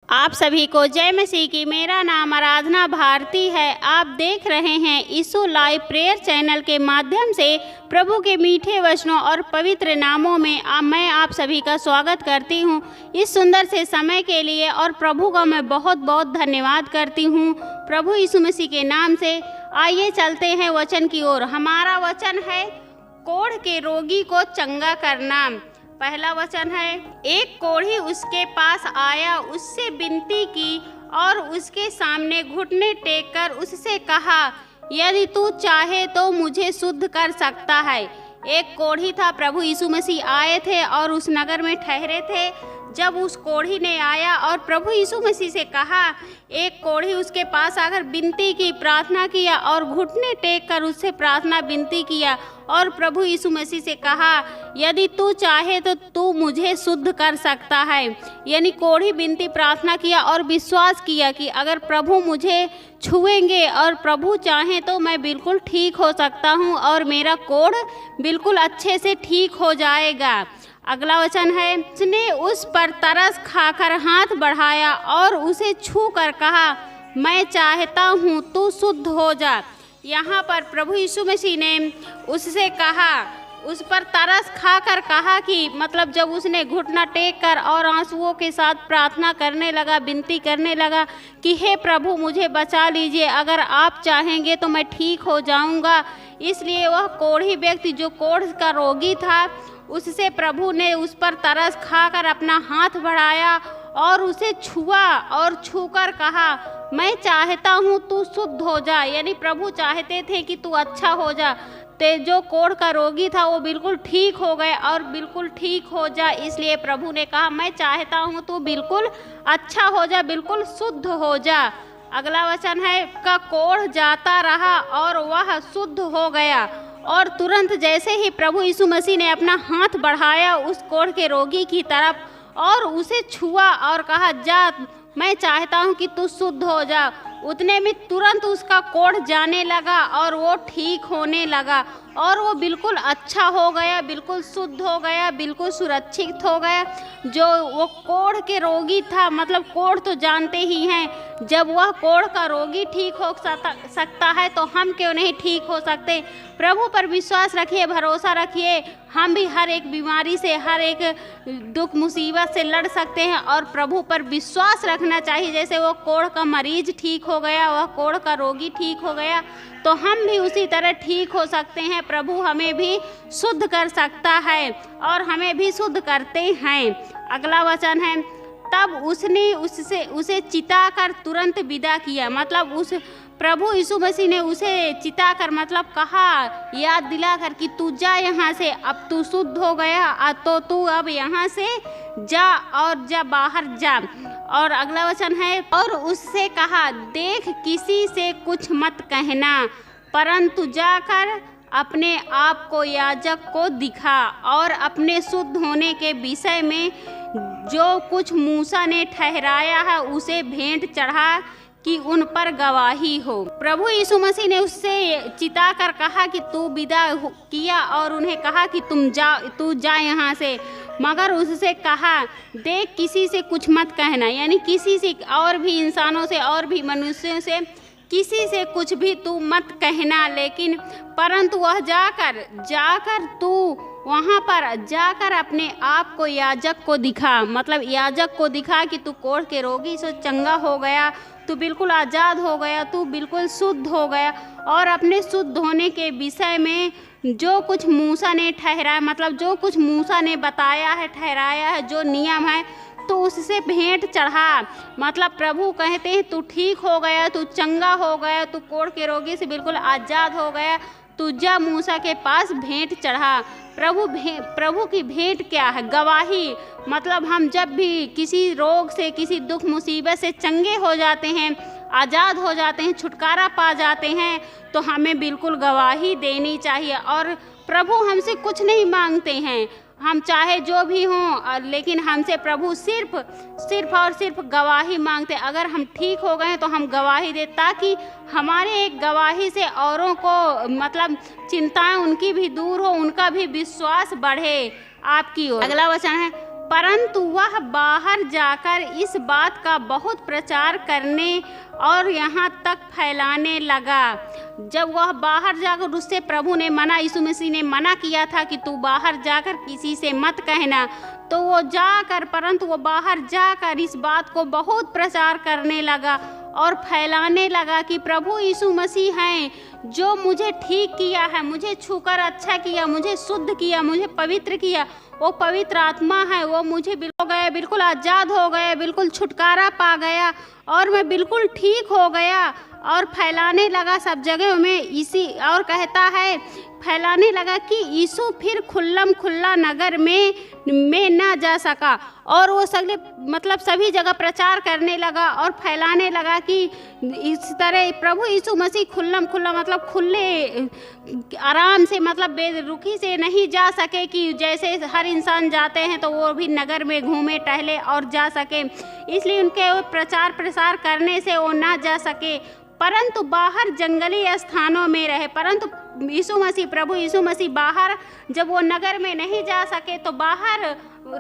आप सभी को जय मसीह की। मेरा नाम आराधना भारती है। आप देख रहे हैं यीशु लाइव प्रेयर चैनल के माध्यम से प्रभु के मीठे वचनों और पवित्र नामों में मैं आप सभी का स्वागत करती हूं। इस सुंदर से समय के लिए और प्रभु का मैं बहुत बहुत धन्यवाद करती हूं प्रभु यीशु मसीह के नाम से। आइए चलते हैं वचन की ओर। हमारा वचन है कोढ़ के रोगी को चंगा करना। पहला वचन है, एक कोढ़ी उसके पास आया, उससे विनती की और उसके सामने घुटने टेक कर उससे कहा, यदि तू चाहे तो मुझे शुद्ध कर सकता है। एक कोढ़ी था, प्रभु यीशु मसीह आए थे और उस नगर में ठहरे थे। जब उस कोढ़ी ने आया और प्रभु यीशु मसीह से कहा, एक कोढ़ी उसके पास आकर विनती की, प्रार्थना किया और घुटने टेक कर उससे प्रार्थना विनती किया और प्रभु यीशु मसीह से कहा, यदि तू चाहे तो तू मुझे शुद्ध कर सकता है। यानी कोढ़ी विनती प्रार्थना किया और विश्वास किया कि अगर प्रभु मुझे छुएंगे और प्रभु चाहें तो मैं बिल्कुल ठीक हो सकता हूँ और मेरा कोढ़ बिल्कुल अच्छे से ठीक हो जाएगा। अगला वचन है, उसने उस पर तरस खाकर हाथ बढ़ाया और उसे छू कर कहा, मैं चाहता हूँ तू शुद्ध हो जा। यहाँ पर प्रभु यीशु मसीह ने उससे कहा, उस पर तरस खाकर कहा कि मतलब जब उसने घुटना टेक कर और आंसुओं के साथ प्रार्थना करने लगा, विनती करने लगा कि हे प्रभु मुझे बचा लीजिए, अगर आप चाहेंगे तो मैं ठीक हो जाऊंगा। इसलिए वह कोढ़ी व्यक्ति जो कोढ़ का रोगी था, उससे प्रभु ने उस पर तरस खाकर अपना हाथ बढ़ाया और उसे छुआ और छूकर कहा, मैं चाहता हूँ तू शुद्ध हो जा। यानी प्रभु चाहते थे कि तू अच्छा हो जा। तो जो कोढ़ का रोगी था वो बिल्कुल ठीक हो गए और बिल्कुल ठीक हो जा। इसलिए प्रभु ने कहा, मैं चाहता हूँ तू बिल्कुल अच्छा हो जा, बिल्कुल शुद्ध हो जा। अगला वचन है, का कोढ़ जाता रहा और वह शुद्ध हो गया। और तुरंत जैसे ही प्रभु यीशु मसीह ने अपना हाथ बढ़ाया उस कोढ़ के रोगी की तरफ और उसे छुआ और कहा, जा, मैं चाहता हूँ कि तू शुद्ध हो जा, उतने में तुरंत उसका कोढ़ जाने लगा और वो ठीक होने लगा और वो बिल्कुल अच्छा हो गया, बिल्कुल शुद्ध हो गया, बिल्कुल सुरक्षित हो गया। जो वो कोढ़ के रोगी था, मतलब कोढ़ तो जानते ही हैं, जब वह कोढ़ का रोगी ठीक हो सकता है तो हम क्यों नहीं ठीक हो सकते। प्रभु पर विश्वास रखिए, भरोसा रखिए, हम भी हर एक बीमारी से, हर एक दुख मुसीबत से लड़ सकते हैं और प्रभु पर विश्वास रखना चाहिए। जैसे वो कोढ़ का मरीज ठीक हो गया, वह कोढ़ का रोगी ठीक हो गया, तो हम भी उसी तरह ठीक हो सकते हैं। प्रभु हमें भी शुद्ध कर सकता है और हमें भी शुद्ध करते हैं। अगला वचन है, तब उसने उसे चिताकर तुरंत विदा किया। मतलब उस प्रभु यीशु मसीह ने उसे चिताकर मतलब कहा, याद दिलाकर कि तू जा यहाँ से, अब तू शुद्ध हो गया तो तू अब यहाँ से जा और जा, बाहर जा। और अगला वचन है, और उससे कहा, देख किसी से कुछ मत कहना, परंतु जाकर अपने आप को याजक को दिखा और अपने शुद्ध होने के विषय में जो कुछ मूसा ने ठहराया है उसे भेंट चढ़ा कि उन पर गवाही हो। प्रभु यीशु मसीह ने उससे चिताकर कहा कि तू विदा किया और उन्हें कहा कि तू जा यहाँ से, मगर उससे कहा, देख किसी से कुछ मत कहना। यानी किसी से, और भी इंसानों से और भी मनुष्यों से किसी से कुछ भी तू मत कहना, लेकिन परंतु वह जाकर तू वहाँ पर जाकर अपने आप को याजक को दिखा। मतलब याजक को दिखा कि तू कोढ़ के रोगी से चंगा हो गया, तू बिल्कुल आज़ाद हो गया, तू बिल्कुल शुद्ध हो गया और अपने शुद्ध होने के विषय में जो कुछ मूसा ने ठहराया, मतलब जो कुछ मूसा ने बताया है, ठहराया है, जो नियम है, तो उससे भेंट चढ़ा। मतलब प्रभु कहते हैं तू ठीक हो गया, तू चंगा हो गया, तू कोढ़ के रोगी से बिल्कुल आज़ाद हो गया, तू जा मूसा के पास भेंट चढ़ा। प्रभु की भेंट क्या है? गवाही। मतलब हम जब भी किसी रोग से, किसी दुख मुसीबत से चंगे हो जाते हैं, आज़ाद हो जाते हैं, छुटकारा पा जाते हैं, तो हमें बिल्कुल गवाही देनी चाहिए। और प्रभु हमसे कुछ नहीं मांगते हैं, हम चाहे जो भी हों, लेकिन हमसे प्रभु सिर्फ और सिर्फ गवाही मांगते। अगर हम ठीक हो गए तो हम गवाही दें, ताकि हमारे एक गवाही से औरों को मतलब चिंताएं उनकी भी दूर हो, उनका भी विश्वास बढ़े आपकी ओर। अगला वचन है, परंतु वह बाहर जाकर इस बात का बहुत प्रचार करने और यहाँ तक फैलाने लगा। जब वह बाहर जाकर, उससे प्रभु ने मना, यीशु मसीह ने मना किया था कि तू बाहर जाकर किसी से मत कहना, तो वो जाकर, परंतु वो बाहर जाकर इस बात को बहुत प्रचार करने लगा और फैलाने लगा कि प्रभु यीशु मसीह हैं जो मुझे ठीक किया है, मुझे छूकर अच्छा किया, मुझे शुद्ध किया, मुझे पवित्र किया। वो पवित्र आत्मा है, वो मुझे बिल्कुल आज़ाद हो गया, बिल्कुल छुटकारा पा गया और मैं बिल्कुल ठीक हो गया। और फैलाने लगा सब जगह में इसी, और कहता है फैलाने लगा कि यीशु फिर खुल्लम खुल्ला नगर में ना जा सका। और वो सगले मतलब सभी जगह प्रचार करने लगा और फैलाने लगा कि इस तरह प्रभु यीशु मसीह खुल्लम खुल्ला मतलब खुले आराम से, मतलब बेरुखी से नहीं जा सके कि जैसे हर इंसान जाते हैं तो वो भी नगर में घूमे टहले और जा सके, इसलिए उनके प्रचार प्रसार करने से वो ना जा सके, परंतु बाहर जंगली स्थानों में रहे। परंतु यीशु मसीह, प्रभु यीशु मसीह बाहर, जब वो नगर में नहीं जा सके तो बाहर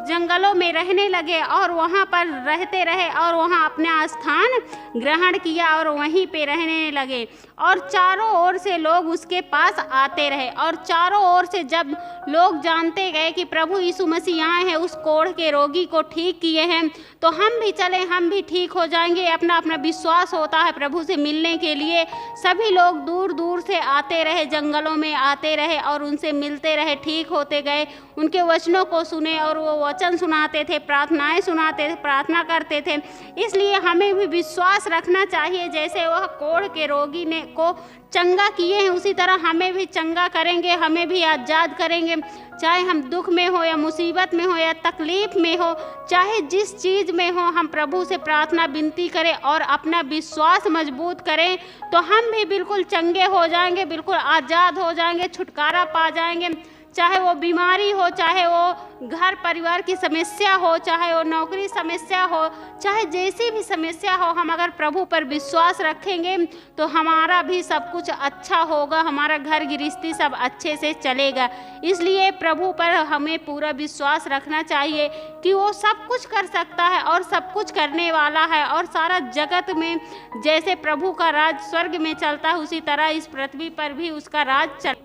जंगलों में रहने लगे और वहाँ पर रहते रहे और वहाँ अपना स्थान ग्रहण किया और वहीं पे रहने लगे। और चारों ओर से लोग उसके पास आते रहे। और चारों ओर से जब लोग जानते गए कि प्रभु यीशु मसीह आए हैं, उस कोढ़ के रोगी को ठीक किए हैं, तो हम भी चलें, हम भी ठीक हो जाएंगे। अपना अपना विश्वास होता है प्रभु से मिलने के लिए। सभी लोग दूर दूर से आते रहे, जंगलों में आते रहे और उनसे मिलते रहे, ठीक होते गए, उनके वचनों को सुने और वो वचन सुनाते थे, प्रार्थनाएं सुनाते थे, प्रार्थना करते थे। इसलिए हमें भी विश्वास रखना चाहिए, जैसे वह कोढ़ के रोगी ने को चंगा किए हैं उसी तरह हमें भी चंगा करेंगे, हमें भी आज़ाद करेंगे। चाहे हम दुख में हो या मुसीबत में हो या तकलीफ में हो, चाहे जिस चीज़ में हो, हम प्रभु से प्रार्थना विनती करें और अपना विश्वास मजबूत करें तो हम भी बिल्कुल चंगे हो जाएंगे, बिल्कुल आज़ाद हो जाएंगे, छुटकारा पा जाएंगे। चाहे वो बीमारी हो, चाहे वो घर परिवार की समस्या हो, चाहे वो नौकरी समस्या हो, चाहे जैसी भी समस्या हो, हम अगर प्रभु पर विश्वास रखेंगे तो हमारा भी सब कुछ अच्छा होगा, हमारा घर गृहस्थी सब अच्छे से चलेगा। इसलिए प्रभु पर हमें पूरा विश्वास रखना चाहिए कि वो सब कुछ कर सकता है और सब कुछ करने वाला है। और सारा जगत में जैसे प्रभु का राज स्वर्ग में चलता है, उसी तरह इस पृथ्वी पर भी उसका राज चल।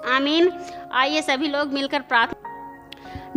आमीन। आइए सभी लोग मिलकर प्रार्थना।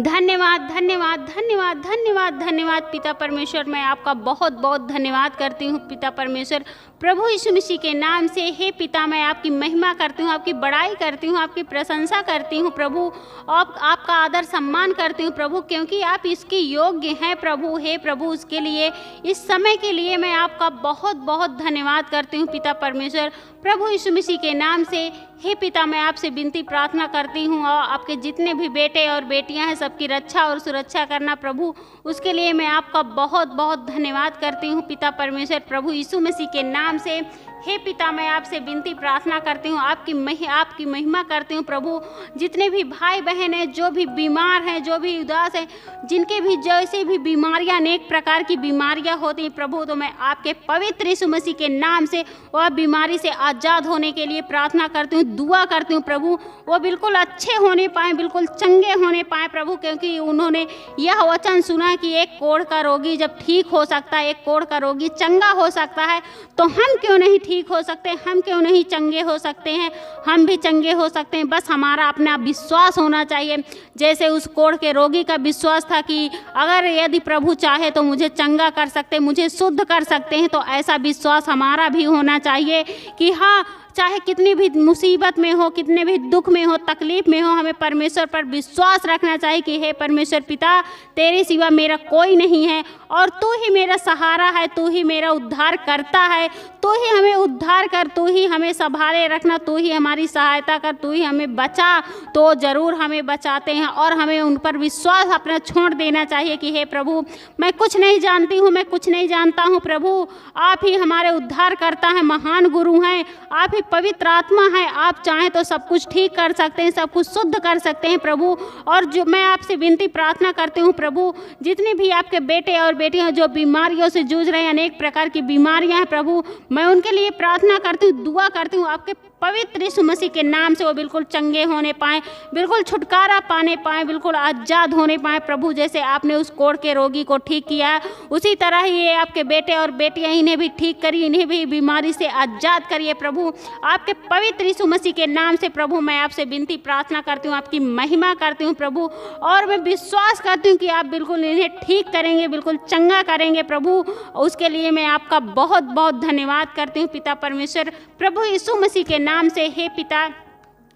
धन्यवाद धन्यवाद धन्यवाद धन्यवाद धन्यवाद पिता परमेश्वर, मैं आपका बहुत बहुत धन्यवाद करती हूँ पिता परमेश्वर, प्रभु यीशु मसीह के नाम से। हे पिता, मैं आपकी महिमा करती हूँ, आपकी बड़ाई करती हूँ, आपकी प्रशंसा करती हूँ प्रभु, और आपका आदर सम्मान करती हूँ प्रभु, क्योंकि आप इसके योग्य हैं प्रभु। हे प्रभु, उसके लिए, इस समय के लिए मैं आपका बहुत बहुत धन्यवाद करती हूँ पिता परमेश्वर, प्रभु यीशु मसीह के नाम से। हे पिता, मैं आपसे विनती प्रार्थना करती हूँ और आपके जितने भी बेटे और बेटियां हैं सबकी रक्षा और सुरक्षा करना प्रभु, उसके लिए मैं आपका बहुत बहुत धन्यवाद करती हूँ पिता परमेश्वर, प्रभु यीशु मसीह के नाम से। हे पिता, मैं आपसे विनती प्रार्थना करती हूँ, आपकी महिमा करती हूँ प्रभु। जितने भी भाई बहन हैं, जो भी बीमार हैं, जो भी उदास हैं, जिनके भी जैसे भी बीमारियाँ, अनेक प्रकार की बीमारियाँ होती हैं प्रभु, तो मैं आपके पवित्र यीशु मसीह के नाम से वह बीमारी से आज़ाद होने के लिए प्रार्थना करती हूँ, दुआ करती हूँ प्रभु। वो बिल्कुल अच्छे होने पाएँ, बिल्कुल चंगे होने पाएँ प्रभु, क्योंकि उन्होंने यह वचन सुना कि एक कोढ़ का रोगी जब ठीक हो सकता है, एक कोढ़ का रोगी चंगा हो सकता है, तो हम क्यों नहीं ठीक हो सकते, हम क्यों नहीं चंगे हो सकते हैं, हम भी चंगे हो सकते हैं। बस हमारा अपना विश्वास होना चाहिए, जैसे उस कोढ़ के रोगी का विश्वास था कि अगर यदि प्रभु चाहे तो मुझे चंगा कर सकते, मुझे शुद्ध कर सकते हैं, तो ऐसा विश्वास हमारा भी होना चाहिए कि हाँ, चाहे कितनी भी मुसीबत में हो, कितने भी दुख में हो, तकलीफ में हो, हमें परमेश्वर पर विश्वास रखना चाहिए कि हे परमेश्वर पिता, तेरे सिवा मेरा कोई नहीं है और तू ही मेरा सहारा है, तू ही मेरा उद्धार करता है, तू ही हमें उद्धार कर, तू ही हमें संभाले रखना, तू ही हमारी सहायता कर, तू ही हमें बचा। तो ज़रूर हमें बचाते हैं और हमें उन पर विश्वास अपना छोड़ देना चाहिए कि हे प्रभु, मैं कुछ नहीं जानती हूँ, मैं कुछ नहीं जानता हूँ प्रभु, आप ही हमारे उद्धार करता है, महान गुरु हैं, आप ही पवित्र आत्मा है, आप चाहें तो सब कुछ ठीक कर सकते हैं, सब कुछ शुद्ध कर सकते हैं प्रभु। और जो मैं आपसे विनती प्रार्थना करती हूँ प्रभु, जितने भी आपके बेटे और बेटियां जो बीमारियों से जूझ रहे हैं, अनेक प्रकार की बीमारियां हैं प्रभु, मैं उनके लिए प्रार्थना करती हूँ, दुआ करती हूँ, आपके पवित्र यीशु मसीह के नाम से वो बिल्कुल चंगे होने पाएँ, बिल्कुल छुटकारा पाने पाएँ, बिल्कुल आज़ाद होने पाएँ। प्रभु जैसे आपने उस कोढ़ के रोगी को ठीक किया उसी तरह ही ये आपके बेटे और बेटियां इन्हें भी ठीक करिए, इन्हें भी बीमारी से आज़ाद करिए प्रभु। आपके पवित्र यीशु मसीह के नाम से प्रभु मैं आपसे विनती प्रार्थना करती हूँ, आपकी महिमा करती हूँ प्रभु, और मैं विश्वास करती हूँ कि आप बिल्कुल इन्हें ठीक करेंगे, बिल्कुल चंगा करेंगे प्रभु। उसके लिए मैं आपका बहुत बहुत धन्यवाद करती हूँ पिता परमेश्वर, प्रभु यीशु मसीह के नाम से। हे पिता,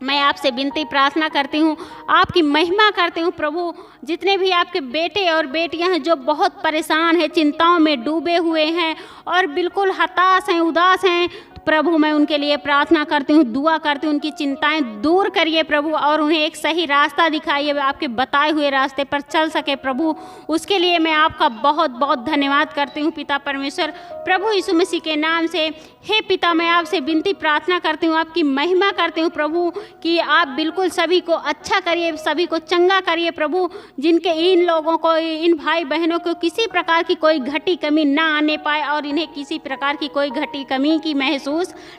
मैं आपसे विनती प्रार्थना करती हूँ, आपकी महिमा करती हूँ प्रभु। जितने भी आपके बेटे और बेटियां हैं जो बहुत परेशान हैं, चिंताओं में डूबे हुए हैं और बिल्कुल हताश हैं, उदास हैं, प्रभु मैं उनके लिए प्रार्थना करती हूँ, दुआ करती हूँ, उनकी चिंताएं दूर करिए प्रभु और उन्हें एक सही रास्ता दिखाइए, आपके बताए हुए रास्ते पर चल सके प्रभु। उसके लिए मैं आपका बहुत बहुत धन्यवाद करती हूँ पिता परमेश्वर, प्रभु यीशु मसीह के नाम से। हे पिता, मैं आपसे विनती प्रार्थना करती हूँ, आपकी महिमा करती हूँ प्रभु कि आप बिल्कुल सभी को अच्छा करिए, सभी को चंगा करिए प्रभु। जिनके इन लोगों को, इन भाई बहनों को किसी प्रकार की कोई घटी कमी ना आने पाए और इन्हें किसी प्रकार की कोई घटी कमी की महसूस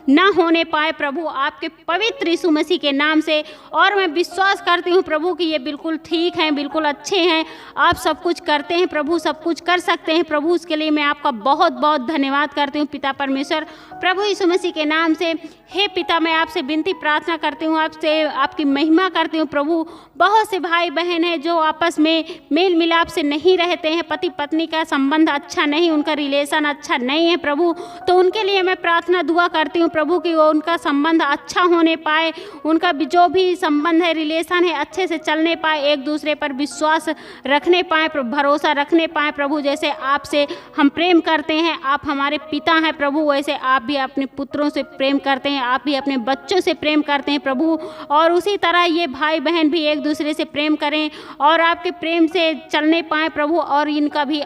ना होने पाए प्रभु, आपके पवित्र यीशु मसीह के नाम से। और मैं विश्वास करती हूँ प्रभु कि ये बिल्कुल ठीक हैं, बिल्कुल अच्छे हैं, आप सब कुछ करते हैं प्रभु, सब कुछ कर सकते हैं प्रभु। उसके लिए मैं आपका बहुत बहुत धन्यवाद करती हूँ पिता परमेश्वर, प्रभु यीशु मसीह के नाम से। हे पिता, मैं आपसे विनती प्रार्थना करती हूँ, आपसे आपकी महिमा करती हूँ प्रभु। बहुत से भाई बहन हैं जो आपस में मेल मिलाप से नहीं रहते हैं, पति पत्नी का संबंध अच्छा नहीं, उनका रिलेशन अच्छा नहीं है प्रभु, तो उनके लिए मैं प्रार्थना दुआ करती हूँ प्रभु कि वो उनका संबंध अच्छा होने पाए, उनका जो भी संबंध है, रिलेशन है, अच्छे से चलने पाए, एक दूसरे पर विश्वास रखने पाए, भरोसा रखने पाए प्रभु। जैसे आपसे हम प्रेम करते हैं, आप हमारे पिता हैं प्रभु, वैसे आप भी अपने पुत्रों से प्रेम करते हैं, आप भी अपने बच्चों से प्रेम करते हैं प्रभु। और उसी तरह ये भाई बहन भी एक दूसरे से प्रेम करें और आपके प्रेम से चलने पाएँ प्रभु, और इनका भी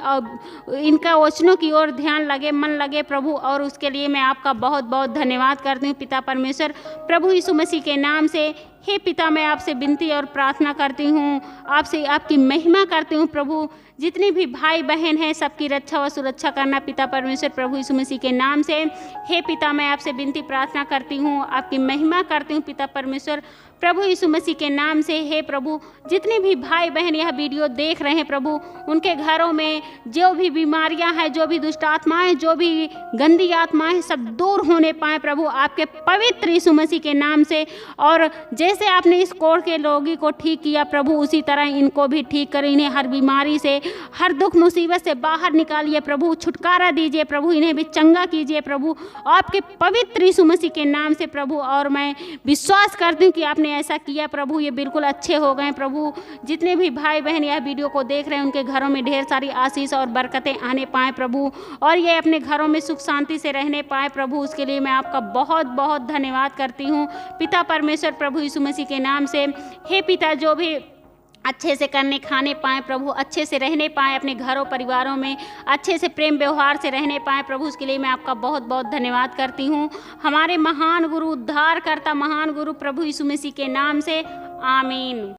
इनका वचनों की ओर ध्यान लगे, मन लगे प्रभु। और उसके लिए मैं आपका बहुत बहुत धन्यवाद करती हूँ पिता परमेश्वर, प्रभु यीशु मसीह के नाम से। हे पिता, मैं आपसे विनती और प्रार्थना करती हूँ, आपसे आपकी महिमा करती हूँ प्रभु। जितने भी भाई बहन हैं सबकी रक्षा व सुरक्षा करना पिता परमेश्वर, प्रभु यीशु मसीह के नाम से। हे पिता, मैं आपसे विनती प्रार्थना करती हूँ, आपकी महिमा करती हूँ पिता परमेश्वर, प्रभु यीशु मसीह के नाम से। हे प्रभु, जितने भी भाई बहन यह वीडियो देख रहे हैं प्रभु, उनके घरों में जो भी बीमारियां हैं, जो भी दुष्ट आत्माएं, जो भी गंदी आत्माएं हैं, सब दूर होने पाए प्रभु, आपके पवित्र यीशु मसीह के नाम से। और जैसे आपने इस कोढ़ के रोगी को ठीक किया प्रभु, उसी तरह इनको भी ठीक करें, इन्हें हर बीमारी से, हर दुख मुसीबत से बाहर निकालिए प्रभु, छुटकारा दीजिए प्रभु, इन्हें भी चंगा कीजिए प्रभु, आपके पवित्र यीशु मसीह के नाम से प्रभु। और मैं विश्वास करती हूँ कि आपने ऐसा किया प्रभु, ये बिल्कुल अच्छे हो गए प्रभु। जितने भी भाई बहन यह वीडियो को देख रहे हैं, उनके घरों में ढेर सारी आशीष और बरकतें आने पाए प्रभु, और ये अपने घरों में सुख शांति से रहने पाए प्रभु। उसके लिए मैं आपका बहुत बहुत धन्यवाद करती हूँ पिता परमेश्वर, प्रभु यीशु मसीह के नाम से। हे पिता, जो भी अच्छे से करने खाने पाएँ प्रभु, अच्छे से रहने पाएँ, अपने घरों परिवारों में अच्छे से प्रेम व्यवहार से रहने पाएँ प्रभु, उसके लिए मैं आपका बहुत बहुत धन्यवाद करती हूँ। हमारे महान गुरु, उद्धार करता महान गुरु प्रभु यीशु मसीह के नाम से, आमीन।